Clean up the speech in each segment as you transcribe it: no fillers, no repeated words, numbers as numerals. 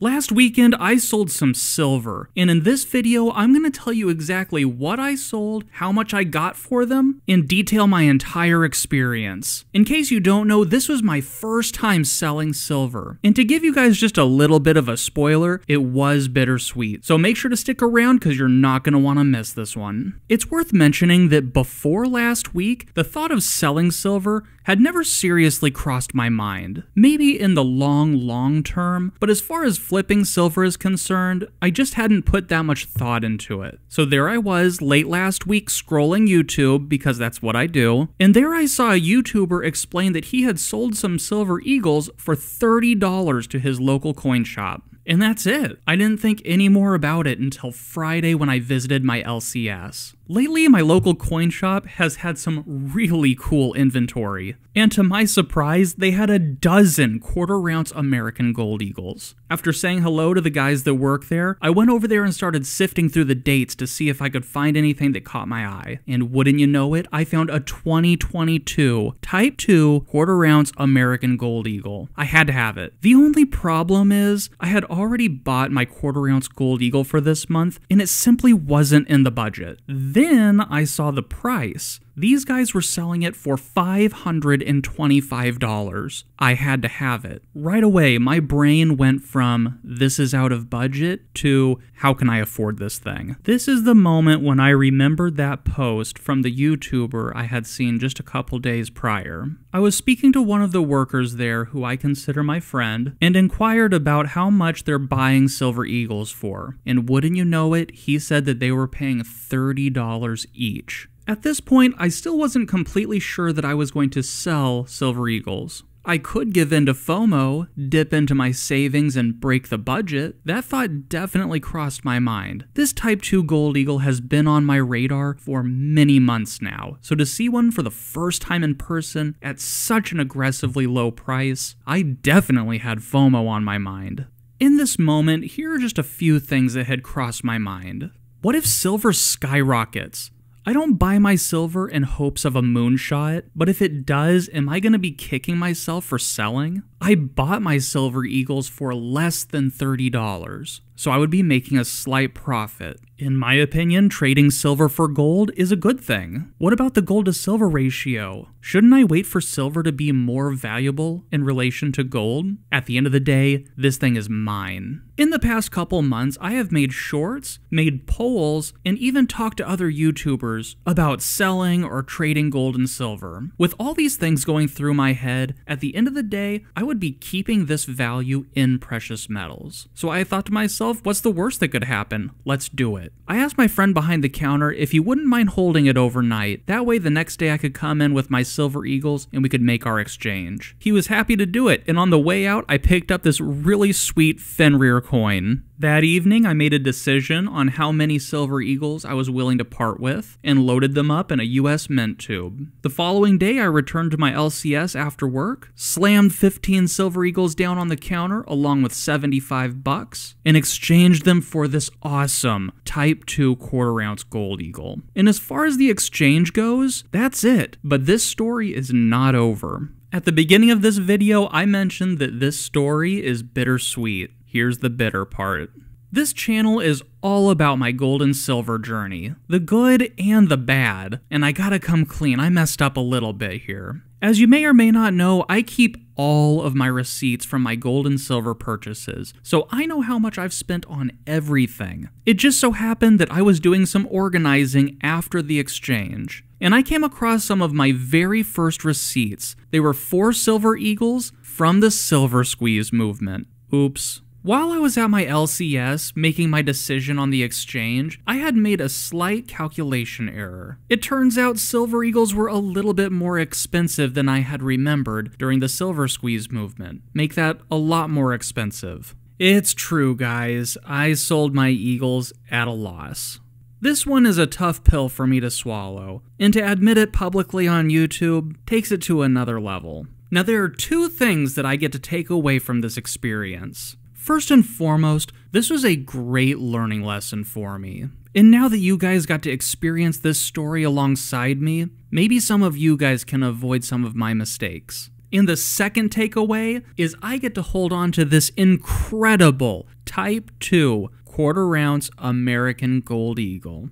Last weekend, I sold some silver, and in this video, I'm going to tell you exactly what I sold, how much I got for them, and detail my entire experience. In case you don't know, this was my first time selling silver, and to give you guys just a little bit of a spoiler, it was bittersweet. So make sure to stick around because you're not going to want to miss this one. It's worth mentioning that before last week, the thought of selling silver had never seriously crossed my mind. Maybe in the long term, but as far as flipping silver is concerned, I just hadn't put that much thought into it. So there I was late last week scrolling YouTube, because that's what I do, and there I saw a YouTuber explain that he had sold some silver eagles for $30 to his local coin shop. And that's it. I didn't think any more about it until Friday when I visited my LCS. Lately, my local coin shop has had some really cool inventory, and to my surprise, they had a dozen quarter-ounce American gold eagles. After saying hello to the guys that work there, I went over there and started sifting through the dates to see if I could find anything that caught my eye. And wouldn't you know it, I found a 2022 Type 2 quarter-ounce American gold eagle. I had to have it. The only problem is, I had already bought my quarter-ounce gold eagle for this month, and it simply wasn't in the budget. Then I saw the price. These guys were selling it for $525. I had to have it. Right away, my brain went from, this is out of budget, to, how can I afford this thing? This is the moment when I remembered that post from the YouTuber I had seen just a couple days prior. I was speaking to one of the workers there who I consider my friend, and inquired about how much they're buying silver eagles for. And wouldn't you know it, he said that they were paying $30 each. At this point, I still wasn't completely sure that I was going to sell silver eagles. I could give in to FOMO, dip into my savings and break the budget. That thought definitely crossed my mind. This Type 2 gold eagle has been on my radar for many months now, so to see one for the first time in person at such an aggressively low price, I definitely had FOMO on my mind. In this moment, here are just a few things that had crossed my mind. What if silver skyrockets? I don't buy my silver in hopes of a moonshot, but if it does, am I going to be kicking myself for selling? I bought my silver eagles for less than $30, so I would be making a slight profit. In my opinion, trading silver for gold is a good thing. What about the gold to silver ratio? Shouldn't I wait for silver to be more valuable in relation to gold? At the end of the day, this thing is mine. In the past couple months, I have made shorts, made polls, and even talked to other YouTubers about selling or trading gold and silver. With all these things going through my head, at the end of the day, I would be keeping this value in precious metals. So I thought to myself, what's the worst that could happen? Let's do it. I asked my friend behind the counter if he wouldn't mind holding it overnight. That way the next day I could come in with my silver eagles and we could make our exchange. He was happy to do it, and on the way out I picked up this really sweet Fenrir coin. That evening, I made a decision on how many silver eagles I was willing to part with, and loaded them up in a US Mint tube. The following day, I returned to my LCS after work, slammed 15 silver eagles down on the counter along with $75, and exchanged them for this awesome Type 2 quarter-ounce gold eagle. And as far as the exchange goes, that's it. But this story is not over. At the beginning of this video, I mentioned that this story is bittersweet. Here's the bitter part. This channel is all about my gold and silver journey, the good and the bad, and I gotta come clean, I messed up a little bit here. As you may or may not know, I keep all of my receipts from my gold and silver purchases, so I know how much I've spent on everything. It just so happened that I was doing some organizing after the exchange, and I came across some of my very first receipts. They were 4 silver eagles from the Silver Squeeze movement. Oops. While I was at my LCS making my decision on the exchange, I had made a slight calculation error. It turns out silver eagles were a little bit more expensive than I had remembered during the Silver Squeeze movement. Make that a lot more expensive. It's true, guys. I sold my eagles at a loss. This one is a tough pill for me to swallow, and to admit it publicly on YouTube takes it to another level. Now, there are 2 things that I get to take away from this experience. First and foremost, this was a great learning lesson for me. And now that you guys got to experience this story alongside me, maybe some of you guys can avoid some of my mistakes. And the second takeaway is I get to hold on to this incredible Type 2 quarter-ounce American Gold Eagle.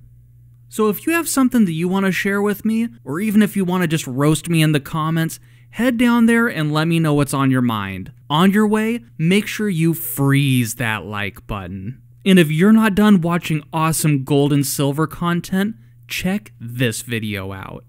So if you have something that you want to share with me, or even if you want to just roast me in the comments, head down there and let me know what's on your mind. On your way, make sure you freeze that like button. And if you're not done watching awesome gold and silver content, check this video out.